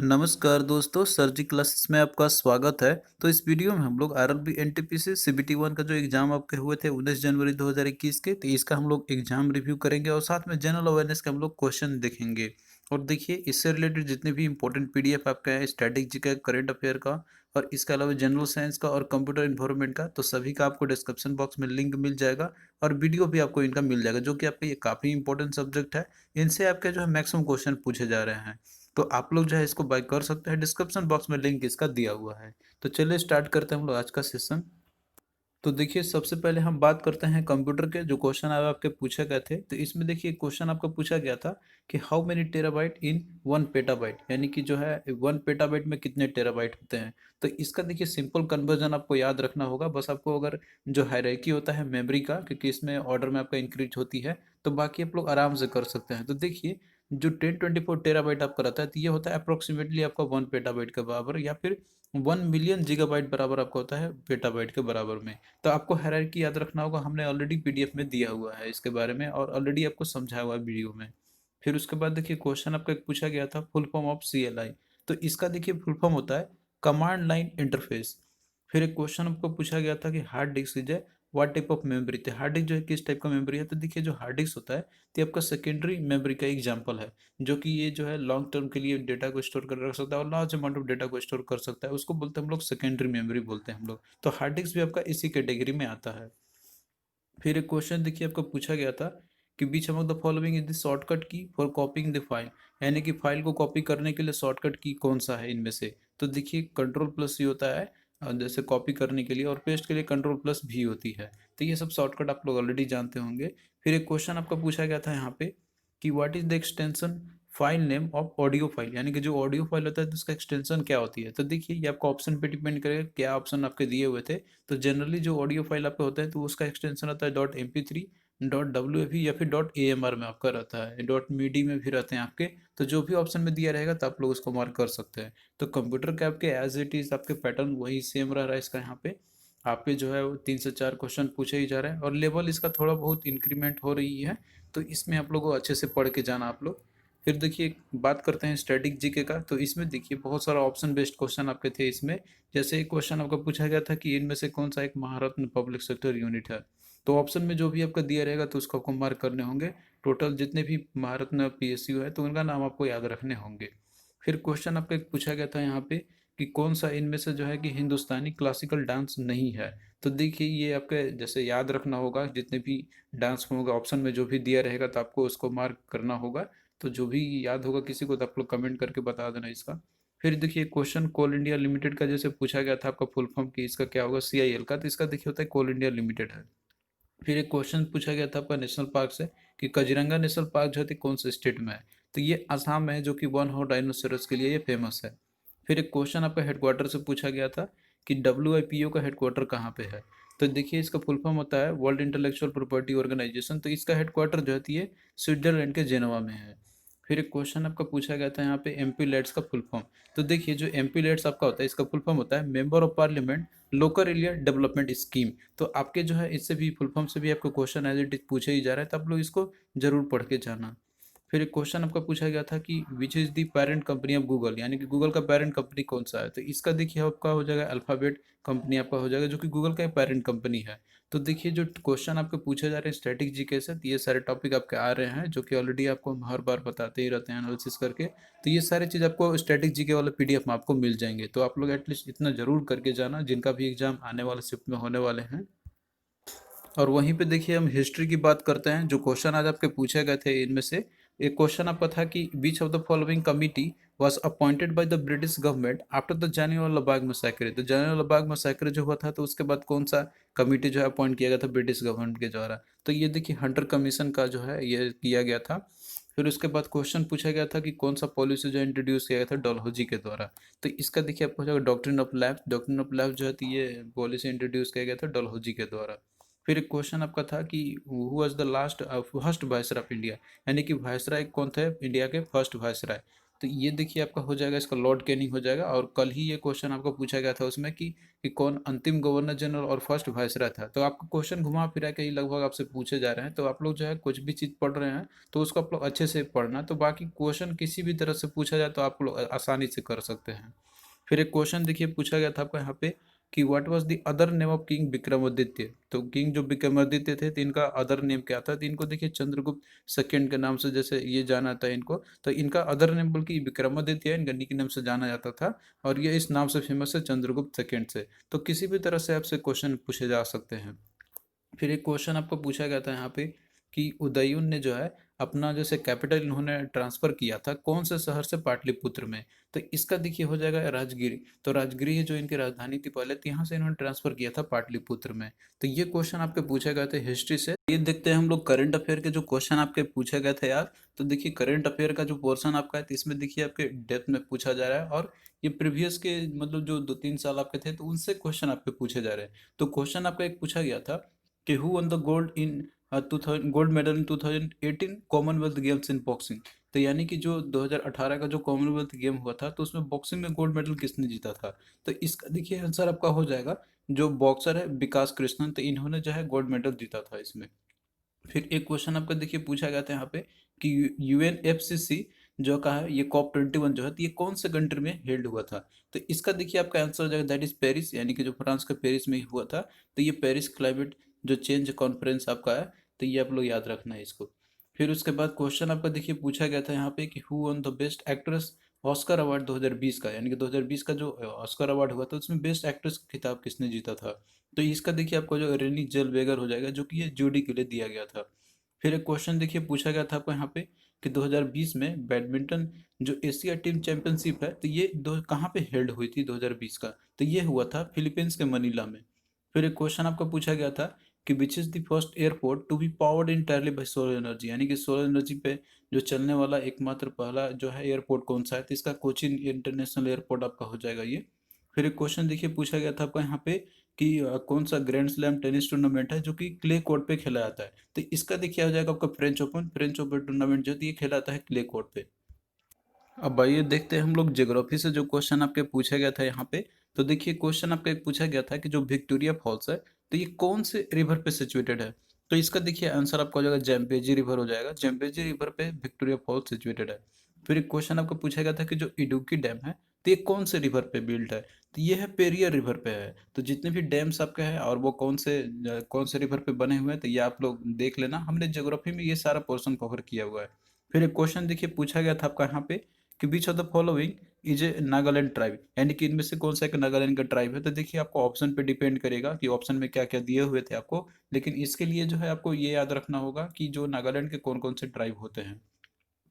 नमस्कार दोस्तों, सर जी क्लासेस में आपका स्वागत है। तो इस वीडियो में हम लोग आरआरबी एनटीपीसी सीबीटी 1 का जो एग्जाम आपके हुए थे 19 जनवरी 2021 के, तो इसका हम लोग एग्जाम रिव्यू करेंगे और साथ में जनरल अवेयरनेस के हम लोग क्वेश्चन देखेंगे। और देखिए, इससे रिलेटेड जितने भी इंपॉर्टेंट पीडीएफ आपका है स्टैटिक जी का, करंट अफेयर का और इसके अलावा जनरल साइंस का और कंप्यूटर इन्वायरमेंट का, तो सभी का आपको डिस्क्रिप्शन बॉक्स में लिंक मिल जाएगा और वीडियो भी आपको इनका मिल जाएगा, जो कि आपके ये काफ़ी इंपॉर्टेंट सब्जेक्ट है। इनसे आपके जो है मैक्सिमम क्वेश्चन पूछे जा रहे हैं। तो आप लोग जो है इसको बाय कर सकते हैं, डिस्क्रिप्शन बॉक्स में लिंक इसका दिया हुआ है। तो चलिए स्टार्ट करते हैं हम लोग आज का सेशन। तो देखिए, सबसे पहले हम बात करते हैं कंप्यूटर के जो क्वेश्चन आए आपके पूछे गए थे। तो इसमें देखिए क्वेश्चन आपका पूछा गया था कि how many terabyte in 1 petabyte, यानी कि जो है 1 पेटाबाइट में कितने टेराबाइट होते हैं। तो इसका देखिए सिंपल कन्वर्जन आपको याद रखना होगा। बस आपको अगर जो हायरार्की होता है मेमोरी का, क्योंकि इसमें ऑर्डर में आपका इंक्रीज होती है, तो बाकी आप लोग आराम से कर सकते हैं। तो देखिए, जो 1024 टेराबाइट आपका रहता है, तो ये होता है अप्रोक्सीमेटली आपका 1 पेटाबाइट के बराबर, या फिर 1 मिलियन गीगाबाइट बराबर आपका होता है पेटाबाइट के बराबर में। तो आपको हायरार्की याद रखना होगा, हमने ऑलरेडी पीडीएफ में दिया हुआ है इसके बारे में और ऑलरेडी आपको समझाया हुआ है वीडियो में। फिर उसके बाद देखिए क्वेश्चन आपका एक पूछा गया था फुल फॉर्म ऑफ सीएलआई। तो इसका देखिए फुल फॉर्म होता है कमांड लाइन इंटरफेस। फिर एक क्वेश्चन आपको पूछा गया था कि हार्ड डिस्क इज है व्हाट टाइप ऑफ मेमोरी। तो हार्ड डिस्क जो है किस टाइप का मेमोरी है। तो देखिए, जो हार्ड डिस्क होता है तो ये आपका सेकेंडरी मेमोरी का एग्जाम्पल है, जो कि ये जो है लॉन्ग टर्म के लिए डेटा को स्टोर कर रख सकता है और लार्ज अमाउंट ऑफ डेटा को स्टोर कर सकता है। उसको बोलते हैं हम लोग सेकेंडरी मेमोरी बोलते हैं हम लोग। तो हार्ड डिस्क भी आपका इसी कैटेगरी में आता है। फिर एक क्वेश्चन देखिए आपको पूछा गया था कि which among the following is the shortcut key for copying the file, यानी कि फाइल को कॉपी करने के लिए शॉर्टकट की कौन सा है इनमें से। तो देखिए, कंट्रोल प्लस सी होता है जैसे कॉपी करने के लिए, और पेस्ट के लिए कंट्रोल प्लस भी होती है। तो ये सब शॉर्टकट आप लोग ऑलरेडी जानते होंगे। फिर एक क्वेश्चन आपका पूछा गया था यहाँ पे कि what is the extension file name of audio file, यानी कि जो ऑडियो फाइल होता है तो उसका एक्सटेंशन क्या होती है। तो देखिए, ये आपका ऑप्शन पे डिपेंड करेगा, क्या ऑप्शन आपके दिए हुए थे। तो जनरली जो ऑडियो फाइल आपका होता है तो उसका एक्सटेंशन रहता है .mp3, .wave या फिर .amr में आपका रहता है, .midi में भी रहते हैं आपके। तो जो भी ऑप्शन में दिया रहेगा तो आप लोग उसको मार्क कर सकते हैं। तो कंप्यूटर के आपके एज इट इज आपके पैटर्न वही सेम रह रहा है इसका। यहाँ पे आपके जो है वो 3 से 4 क्वेश्चन पूछे ही जा रहे हैं और लेवल इसका थोड़ा बहुत इंक्रीमेंट हो रही है। तो इसमें आप लोगों को अच्छे से पढ़ के जाना आप लोग। फिर देखिए, बात करते हैं स्टैटिक जीके का। तो इसमें देखिए बहुत सारा ऑप्शन बेस्ड क्वेश्चन आपके थे इसमें। जैसे एक क्वेश्चन आपका पूछा गया था कि इनमें से कौन सा एक महारत्न पब्लिक सेक्टर यूनिट है। तो ऑप्शन में जो भी आपका दिया रहेगा तो उसको आपको मार्क करने होंगे। टोटल जितने भी महारत्न पीएसयू है तो उनका नाम आपको याद रखने होंगे। फिर क्वेश्चन आपका एक पूछा गया था यहाँ पे कि कौन सा इनमें से जो है कि हिंदुस्तानी क्लासिकल डांस नहीं है। तो देखिए, ये आपके जैसे याद रखना होगा, जितने भी डांस होगा ऑप्शन में जो भी दिया रहेगा तो आपको उसको मार्क करना होगा। तो जो भी याद होगा किसी को तो आप लोग कमेंट करके बता देना इसका। फिर देखिए क्वेश्चन कोल इंडिया लिमिटेड का जैसे पूछा गया था आपका फुल फॉर्म की इसका क्या होगा सीआईएल का। तो इसका देखिए होता है कोल इंडिया लिमिटेड है। फिर एक क्वेश्चन पूछा गया था आपका नेशनल पार्क से कि कजीरंगा नेशनल पार्क जो है कौन से स्टेट में है। तो ये असम में है, जो कि वन हॉर्न डायनोसोरस के लिए ये फेमस है। फिर एक क्वेश्चन आपका हेडक्वार्टर से पूछा गया था कि डब्ल्यू का हेडक्वार्टर कहाँ पे है। तो देखिए, इसका फुल फॉर्म होता है वर्ल्ड इंटेलेक्चुअल प्रॉपर्टी ऑर्गेनाइजेशन। तो इसका हेडक्वार्टर जो है ये स्विट्जरलैंड के जेनेवा में है। फिर एक क्वेश्चन आपका पूछा गया था यहाँ पे एमपी लेट्स का फुल फॉर्म। तो देखिए, जो एमपी लेट्स आपका होता है इसका फुल फॉर्म होता है member of parliament local area development scheme. तो आपके जो है इससे भी फुल फॉर्म से भी आपको क्वेश्चन एज इट इज पूछे ही जा रहा है, तो आप लोग इसको जरूर पढ़ के जाना। फिर एक क्वेश्चन आपका पूछा गया था कि which is the parent company of Google, यानी कि गूगल का पेरेंट कंपनी कौन सा है। तो इसका देखिए आपका हो जाएगा अल्फाबेट कंपनी आपका हो जाएगा, जो कि गूगल का पेरेंट कंपनी है। तो देखिए, जो क्वेश्चन आपके पूछे जा रहे हैं स्टैटिक जीके से, तो ये सारे टॉपिक आपके आ रहे हैं, जो कि ऑलरेडी आपको हम हर बार बताते ही रहते हैं एनालिसिस करके। तो ये सारी चीज़ आपको स्टैटिक जीके वाले पीडीएफ में आपको मिल जाएंगे। तो आप लोग एटलीस्ट इतना जरूर करके जाना, जिनका भी एग्जाम आने वाले शिफ्ट में होने वाले हैं। और वहीं पे देखिए, हम हिस्ट्री की बात करते हैं। जो क्वेश्चन आज आपके पूछे गए थे इनमें से एक क्वेश्चन आपका था कि which of the following committee was appointed by the British government after the Jallianwala Bagh massacre. तो जालियांवाला बाग मैसेकर जो हुआ था तो उसके बाद कौन सा कमिटी जो है अपॉइंट किया गया था ब्रिटिश गवर्नमेंट के द्वारा। तो ये देखिए हंटर कमीशन का जो है ये किया गया था। फिर उसके बाद क्वेश्चन पूछा गया था कि कौन सा पॉलिसी जो इंट्रोड्यूस किया गया था डलहौजी के द्वारा। तो इसका देखिए आपको हो जाएगा doctrine of lapse. Doctrine of lapse जो है तो ये पॉलिसी इंट्रोड्यूस किया गया था डलहौजी के द्वारा। फिर एक क्वेश्चन आपका था कि who was the last first viceroy of India, यानी कि वायसराय कौन थे इंडिया के फर्स्ट वायसराय। तो ये देखिए आपका हो जाएगा, इसका लॉर्ड कैनिंग हो जाएगा। और कल ही ये क्वेश्चन आपको पूछा गया था उसमें कि कौन अंतिम गवर्नर जनरल और फर्स्ट वायसराय था। तो आपको क्वेश्चन घुमा फिरा के ही लगभग आपसे पूछे जा रहे हैं, तो आप लोग जो है कुछ भी चीज़ पढ़ रहे हैं तो उसको आप लोग अच्छे से पढ़ना, तो बाकी क्वेश्चन किसी भी तरह से पूछा जाए तो आप लोग आसानी से कर सकते हैं। फिर एक क्वेश्चन देखिए पूछा गया था आपको यहाँ पे कि what was the other name of king Vikramaditya. तो किंग जो विक्रमादित्य थे तो इनका अदर नेम क्या था, तो इनको देखिए चंद्रगुप्त सेकंड के नाम से जैसे ये जाना था इनको, तो इनका अदर नेम बल्कि विक्रमादित्य है, इनका निक नेम से जाना जाता था। और ये इस नाम से फेमस है, चंद्रगुप्त सेकंड से। तो किसी भी तरह से आपसे क्वेश्चन पूछे जा सकते हैं। फिर एक क्वेश्चन आपको पूछा गया था यहाँ पे कि उदयन ने जो है अपना जैसे कैपिटल इन्होंने ट्रांसफर किया था कौन से शहर से पाटलिपुत्र में। तो इसका देखिए हो जाएगा राजगिरी। तो राजगिरी जो इनकी राजधानी थी पहले, तो यहाँ से इन्होंने ट्रांसफर किया था पाटलिपुत्र में। तो ये क्वेश्चन आपके पूछे गए थे हिस्ट्री से। ये देखते हैं हम लोग करंट अफेयर के जो क्वेश्चन आपके पूछे गए थे यार। तो देखिए करंट अफेयर का जो पोर्शन आपका है, तो इसमें देखिए आपके डेप्थ में पूछा जा रहा है, और ये प्रीवियस के मतलब जो 2-3 साल आपके थे तो उनसे क्वेश्चन आपके पूछे जा रहे हैं। तो क्वेश्चन आपका एक पूछा गया था कि who one the gold in 2000 gold medal in 2018 Commonwealth games in boxing. तो यानी कि जो 2018 का जो कॉमनवेल्थ गेम हुआ था तो उसमें बॉक्सिंग में गोल्ड मेडल किसने जीता था। तो इसका देखिए आंसर आपका हो जाएगा जो बॉक्सर है विकास कृष्णन, तो इन्होंने जो है गोल्ड मेडल जीता था इसमें। फिर एक क्वेश्चन आपका देखिए पूछा गया था यहाँ पे कि यूएनएफसीसी जो का है ये COP21 जो है, तो ये कौन से कंट्री में हेल्ड हुआ था। तो इसका देखिए आपका आंसर हो जाएगा दैट इज पेरिस, यानी कि जो फ्रांस के पेरिस में ही हुआ था। तो ये पेरिस क्लाइमेट जो चेंज कॉन्फ्रेंस आपका है, तो ये आप लोग याद रखना है इसको। फिर उसके बाद क्वेश्चन आपका देखिए पूछा गया था यहाँ पे कि who one the best actress Oscar award 2020 का, यानी कि 2020 का जो ऑस्कर अवार्ड हुआ था उसमें बेस्ट एक्ट्रेस का खिताब किसने जीता था। तो इसका देखिए आपको जो रेनी जेलवेगर हो जाएगा, जो कि ये जूडी के लिए दिया गया था। फिर एक क्वेश्चन देखिए पूछा गया था आपको यहाँ पे कि 2020 में बैडमिंटन जो एशिया टीम चैंपियनशिप है, तो ये दो कहाँ पे हेल्ड हुई थी 2020 का। तो ये हुआ था फिलीपींस के मनीला में। फिर एक क्वेश्चन आपका पूछा गया था कि which is the first airport to be powered entirely by solar energy, यानी कि सोलर एनर्जी पे जो चलने वाला एकमात्र पहला जो है एयरपोर्ट कौन सा है। तो इसका कोचिन इंटरनेशनल एयरपोर्ट आपका हो जाएगा ये। फिर एक क्वेश्चन देखिए पूछा गया था आपका यहाँ पे कि कौन सा ग्रैंड स्लैम टेनिस टूर्नामेंट है जो कि क्ले कोर्ट पे खेला जाता है। तो इसका देखिए हो जाएगा आपका French open. French open tournament जो है ये खेला जाता है क्ले कोर्ट पे। अब आइए देखते हैं हम लोग ज्योग्राफी से जो क्वेश्चन आपके पूछा गया था यहाँ पे। तो देखिए क्वेश्चन आपका एक पूछा गया था कि जो विक्टोरिया फॉल्स है तो ये कौन से रिवर पे सिचुएटेड है। तो इसका देखिए आंसर आपका हो जाएगा जैम्पेजी रिवर हो जाएगा। जैम्पेजी रिवर पे विक्टोरिया फॉल्स सिचुएटेड है। फिर एक क्वेश्चन आपको पूछा गया था कि जो इडुक्की डैम है तो ये कौन से रिवर पे बिल्ट है। तो ये है पेरियर रिवर पे है। तो जितने भी डैम्स आपके हैं और वो कौन से रिवर पे बने हुए हैं, तो ये आप लोग देख लेना, हमने ज्योग्राफी में ये सारा पोर्शन कवर किया हुआ है। फिर एक क्वेश्चन देखिए पूछा गया था आपका यहाँ पे कि which of the following is a Nagaland tribe, यानी कि इनमें से कौन सा एक नागालैंड का ट्राइब है। तो देखिए आपको ऑप्शन पे डिपेंड करेगा कि ऑप्शन में क्या क्या दिए हुए थे आपको, लेकिन इसके लिए जो है आपको ये याद रखना होगा कि जो नागालैंड के कौन कौन से ट्राइब होते हैं।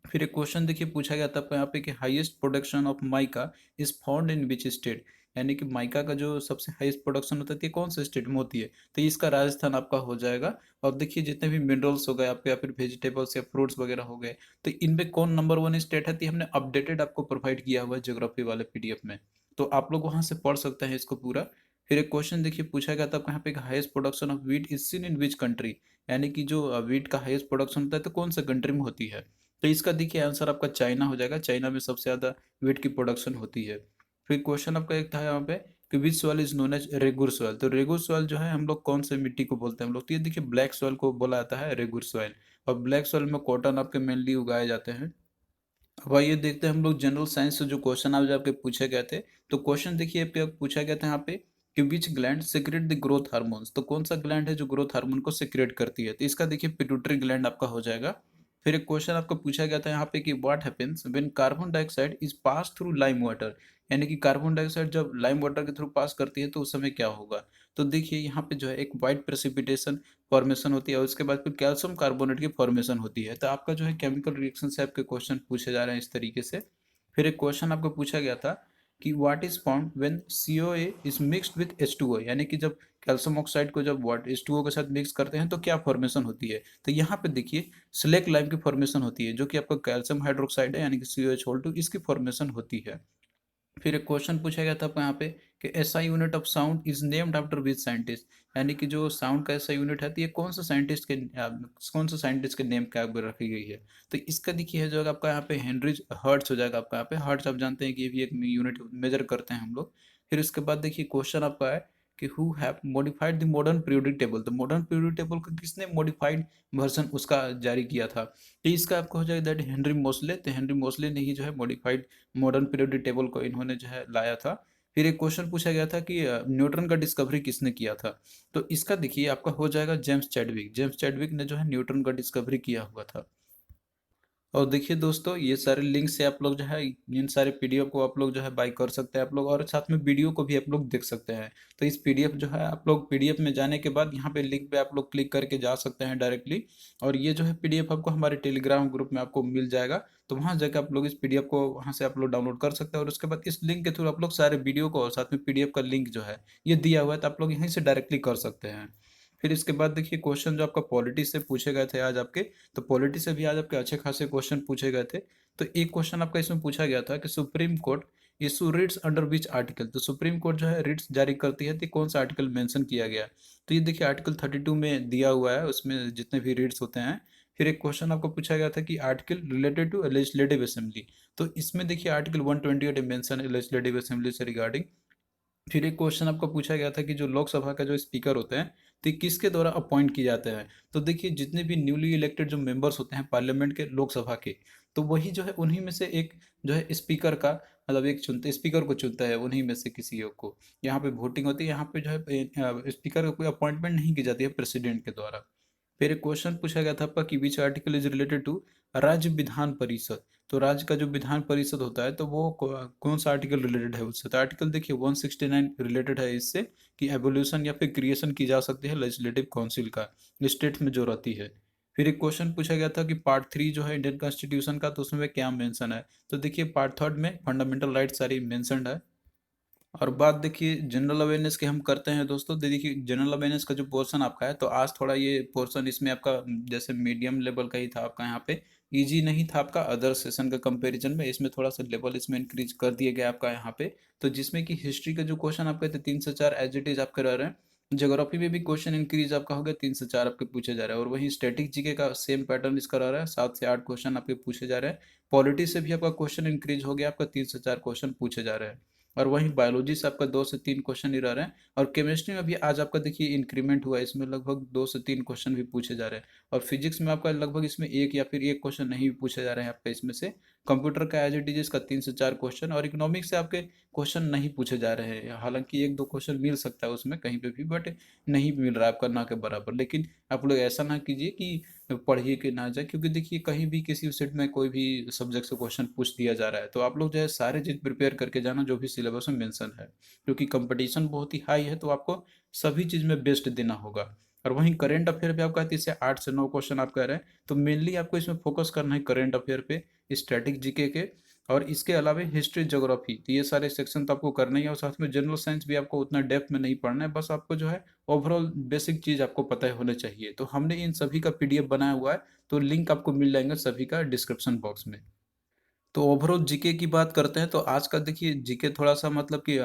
फिर एक क्वेश्चन देखिए पूछा गया था आपको यहाँ पे कि highest production of mica is found in which state, यानी कि माइका का जो सबसे हाईएस्ट प्रोडक्शन होता है ये कौन से स्टेट में होती है। तो इसका राजस्थान आपका हो जाएगा। और देखिए जितने भी मिनरल्स हो गए आपके या फिर वेजिटेबल्स या फ्रूट्स वगैरह हो गए, तो इनमें कौन नंबर 1 स्टेट है, तो ये हमने अपडेटेड आपको प्रोवाइड किया हुआ है ज्योग्राफी वाले पीडीएफ में। तो आप लोग वहां से पढ़ सकते हैं इसको पूरा। फिर एक क्वेश्चन देखिए पूछा गया था आपको यहाँ पे highest production of wheat is seen in which country, यानी कि जो व्हीट का हाईएस्ट प्रोडक्शन होता है तो कौन सा कंट्री में होती है। तो इसका देखिए आंसर आपका चाइना हो जाएगा। चाइना में सबसे ज़्यादा वेट की प्रोडक्शन होती है। फिर क्वेश्चन आपका एक था यहाँ पे कि which soil is known as regur soil. तो रेगुर सॉइल जो है हम लोग कौन से मिट्टी को बोलते हैं हम लोग, तो ये देखिए ब्लैक सॉइल को बोला जाता है रेगुर सॉइल। और ब्लैक सॉइल में कॉटन आपके मेनली उगाए जाते हैं। अब आइए देखते हैं हम लोग जनरल साइंस से जो क्वेश्चन आज आपके पूछे गए थे। तो क्वेश्चन देखिए आपके पूछा गया था यहाँ पे कि which gland secrete the growth hormones. तो कौन सा ग्लैंड है जो ग्रोथ हार्मोन को सिक्रेट करती है। तो इसका देखिए पिट्यूटरी ग्लैंड आपका हो जाएगा। फिर एक क्वेश्चन आपको पूछा गया था यहाँ पे कि what happens when carbon dioxide is pass through lime water, यानी कि कार्बन डाइऑक्साइड जब लाइम वाटर के थ्रू पास करती है तो उस समय क्या होगा। तो देखिए यहाँ पे जो है एक वाइट प्रेसिपिटेशन फॉर्मेशन होती है और उसके बाद फिर कैल्शियम कार्बोनेट की फॉर्मेशन होती है। तो आपका जो है केमिकल रिएक्शन से आपके क्वेश्चन पूछे जा रहे हैं इस तरीके से। फिर एक क्वेश्चन आपको पूछा गया था कि what is found when COA is mixed with H2O, यानी कि जब कैल्शियम ऑक्साइड को जब वाट H2O के साथ मिक्स करते हैं तो क्या फॉर्मेशन होती है। तो यहाँ पे देखिए स्लेक लाइम की फॉर्मेशन होती है, जो कि आपका कैल्शियम हाइड्रोक्साइड है यानी कि COH2 इसकी फॉर्मेशन होती है। फिर एक क्वेश्चन पूछा गया था आपको यहाँ पे कि SI unit of sound is named after which scientist, यानी कि जो साउंड का ऐसा यूनिट है तो ये कौन सा साइंटिस्ट के नेम के आगे रखी गई है। तो इसका देखिए है जो आपका यहाँ पे हेनरिच हर्ट्ज हो जाएगा आपका यहाँ पे। हर्ट्ज आप जानते हैं कि ये भी एक यूनिट मेजर करते हैं हम लोग। फिर उसके बाद देखिए क्वेश्चन आपका है कि who have modified the modern periodic table, तो मॉडर्न पीरियोडिक टेबल का किसने मॉडिफाइड वर्जन उसका जारी किया था। तो इसका आपको हो जाएगा दैट हेनरी मोसले, तो हेनरी मोसले ने ही जो है मॉडिफाइड मॉडर्न पीरियोडिक टेबल को इन्होंने जो है लाया था। फिर एक क्वेश्चन पूछा गया था कि न्यूटन का डिस्कवरी किसने किया था। तो इसका देखिए आपका हो जाएगा जेम्स चैडविक। जेम्स चैडविक ने जो है न्यूटन का डिस्कवरी किया हुआ था। और देखिए दोस्तों ये सारे लिंक से आप लोग जो है इन सारे पीडीएफ को आप लोग जो है बाई कर सकते हैं आप लोग, और साथ में वीडियो को भी आप लोग देख सकते हैं। तो इस पीडीएफ जो है आप लोग पीडीएफ में जाने के बाद यहाँ पे लिंक पे आप लोग क्लिक करके जा सकते हैं डायरेक्टली, और ये जो है पीडीएफ आपको हमारे टेलीग्राम ग्रुप में आपको मिल जाएगा। तो वहाँ जाकर आप लोग इस पीडीएफ को वहाँ से आप लोग डाउनलोड कर सकते हैं, और उसके बाद इस लिंक के थ्रू आप लोग सारे वीडियो को और साथ में पीडीएफ का लिंक जो है ये दिया हुआ है, तो आप लोग यहीं से डायरेक्टली कर सकते हैं। फिर इसके बाद देखिए क्वेश्चन जो आपका पॉलिटी से पूछे गए थे आज आपके, तो पॉलिटी से भी आज आपके अच्छे खासे क्वेश्चन पूछे गए थे। तो एक क्वेश्चन आपका इसमें पूछा गया था कि supreme court issue Ritz under which article, तो सुप्रीम कोर्ट जो है रिट्स जारी करती है तो कौन सा आर्टिकल मेंशन किया गया है। तो ये देखिए आर्टिकल 32 में दिया हुआ है, उसमें जितने भी रिट्स होते हैं। फिर एक क्वेश्चन आपको पूछा गया था कि article related to legislative assembly, तो इसमें देखिए आर्टिकल 128 मेंशन है लेजिस्लेटिव असेंबली से रिगार्डिंग। फिर एक क्वेश्चन आपको पूछा गया था कि जो लोकसभा का जो स्पीकर होते हैं तो ये किसके द्वारा अपॉइंट किए जाते हैं। तो देखिए जितने भी न्यूली इलेक्टेड जो मेंबर्स होते हैं पार्लियामेंट के लोकसभा के, तो वही जो है उन्हीं में से एक जो है स्पीकर का मतलब एक चुनते स्पीकर को चुनता है उन्हीं में से किसी एक को। यहाँ पे वोटिंग होती है, यहाँ पे जो है स्पीकर का कोई अपॉइंटमेंट नहीं की जाती है प्रेसिडेंट के द्वारा। फिर एक क्वेश्चन पूछा गया था आपका कि which article is related to Rajya Vidhan परिषद, तो राज्य का जो विधान परिषद होता है तो वो कौन सा आर्टिकल रिलेटेड है उससे। तो आर्टिकल देखिए 169 रिलेटेड है इससे कि एवोल्यूशन या फिर क्रिएशन की जा सकती है लेजिस्लेटिव काउंसिल का स्टेट में जो रहती है। फिर एक क्वेश्चन पूछा गया था कि पार्ट 3 जो है इंडियन कॉन्स्टिट्यूशन का, तो उसमें क्या मेंशन है। तो देखिए पार्ट 3 में फंडामेंटल राइट सारी मेंशनड है। और बात देखिए जनरल अवेयरनेस के हम करते हैं दोस्तों, तो देखिए जनरल अवेयरनेस का जो पोर्शन आपका है तो आज थोड़ा ये पोर्शन इसमें आपका जैसे मीडियम लेवल का ही था आपका यहाँ पे, इजी नहीं था आपका अदर सेशन का कंपैरिजन में, इसमें थोड़ा सा लेवल इसमें इंक्रीज कर दिया गया आपका यहाँ पे। तो जिसमें कि हिस्ट्री के जो क्वेश्चन आपके थे 3 से 4 एज इट इज आपके रह रहे हैं। ज्योग्राफी में भी क्वेश्चन इंक्रीज आपका हो गया 3 से 4 आपके पूछे जा रहे हैं, और वहीं स्टैटिक जीके का सेम पैटर्न इसका रह रहा है 7 से 8 क्वेश्चन आपके पूछे जा रहे हैं। पॉलिटी से भी आपका क्वेश्चन इंक्रीज हो गया आपका 3 से 4 क्वेश्चन पूछे जा रहे हैं। और वहीं बायोलॉजी से आपका 2 से 3 क्वेश्चन ही रह रहे हैं। और केमिस्ट्री में भी आज आपका देखिए इंक्रीमेंट हुआ है, इसमें लगभग 2 से 3 क्वेश्चन भी पूछे जा रहे हैं। और फिजिक्स में आपका लगभग इसमें एक या फिर एक क्वेश्चन नहीं भी पूछे जा रहे हैं आपका इसमें से। कंप्यूटर का एज इट इज इसका 3 से 4 क्वेश्चन, और इकोनॉमिक्स से आपके क्वेश्चन नहीं पूछे जा रहे हैं, हालांकि एक दो क्वेश्चन मिल सकता है उसमें कहीं पे भी, बट नहीं मिल रहा है आपका ना के बराबर। लेकिन आप लोग ऐसा ना कीजिए कि पढ़िए कि ना जाए, क्योंकि देखिए कहीं भी किसी सेट में कोई भी सब्जेक्ट से क्वेश्चन पूछ दिया जा रहा है तो आप लोग जो है सारे चीज़ प्रिपेयर करके जाना जो भी सिलेबस में मेंशन है, क्योंकि कंपटीशन बहुत ही हाई है तो आपको सभी चीज़ में बेस्ट देना होगा। और वहीं करेंट अफेयर पे आपका 3 से 8 से 9 क्वेश्चन आप कह रहे हैं, तो मेनली आपको इसमें फोकस करना है करेंट अफेयर पे, स्टैटिक जीके के, और इसके अलावा हिस्ट्री ज्योग्राफी, तो ये सारे सेक्शन तो आपको करना ही है। और साथ में जनरल साइंस भी आपको उतना डेप्थ में नहीं पढ़ना है, बस आपको जो है ओवरऑल बेसिक चीज़ आपको पता होने चाहिए। तो हमने इन सभी का पीडीएफ बनाया हुआ है, तो लिंक आपको मिल जाएंगे सभी का डिस्क्रिप्शन बॉक्स में। तो ओवरऑल जीके की बात करते हैं तो आज का देखिए जीके थोड़ा सा मतलब कि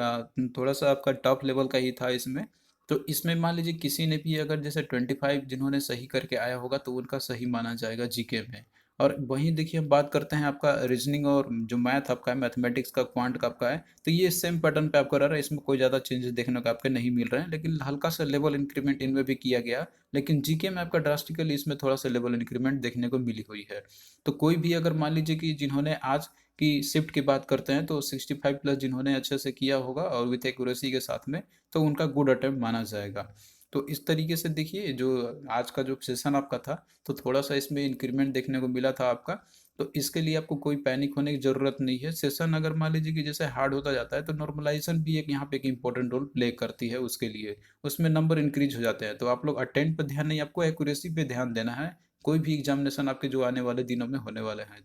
थोड़ा सा आपका टफ लेवल का ही था इसमें। तो इसमें मान लीजिए किसी ने भी अगर जैसे 25 जिन्होंने सही करके आया होगा तो उनका सही माना जाएगा जीके में। और वहीं देखिए हम बात करते हैं आपका रीजनिंग और जो मैथ आपका है मैथमेटिक्स का क्वांट का आपका है, तो ये सेम पैटर्न पे आपका रह रहा है, इसमें कोई ज़्यादा चेंजेस देखने को आपके नहीं मिल रहे हैं, लेकिन हल्का सा लेवल इंक्रीमेंट इनमें भी किया गया। लेकिन जीके में आपका ड्रास्टिकली इसमें थोड़ा सा लेवल इंक्रीमेंट देखने को मिली हुई है। तो कोई भी अगर मान लीजिए कि जिन्होंने आज की शिफ्ट की बात करते हैं तो 65 प्लस जिन्होंने अच्छे से किया होगा और विथ एक्यूरेसी के साथ में, तो उनका गुड अटेम्प्ट माना जाएगा। तो इस तरीके से देखिए जो आज का जो सेशन आपका था तो थोड़ा सा इसमें इंक्रीमेंट देखने को मिला था आपका। तो इसके लिए आपको कोई पैनिक होने की ज़रूरत नहीं है। सेशन अगर मान लीजिए कि जैसे हार्ड होता जाता है तो नॉर्मलाइजेशन भी एक यहाँ पे एक इंपॉर्टेंट रोल प्ले करती है उसके लिए, उसमें नंबर इंक्रीज हो जाते हैं। तो आप लोग अटेंड पर ध्यान नहीं, आपको एक्यूरेसी पे ध्यान देना है, कोई भी एग्जामिनेशन आपके जो आने वाले दिनों में होने वाले हैं।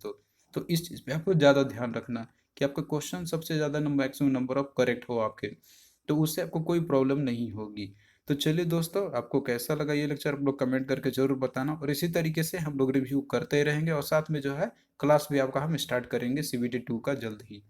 तो इस चीज़ पे आपको ज़्यादा ध्यान रखना कि आपका क्वेश्चन सबसे ज़्यादा मैक्सिमम नंबर ऑफ करेक्ट हो आपके, तो उससे आपको कोई प्रॉब्लम नहीं होगी। तो चलिए दोस्तों आपको कैसा लगा ये लेक्चर आप लोग कमेंट करके ज़रूर बताना, और इसी तरीके से हम लोग रिव्यू करते रहेंगे और साथ में जो है क्लास भी आपका हम स्टार्ट करेंगे CBT 2 का जल्द ही।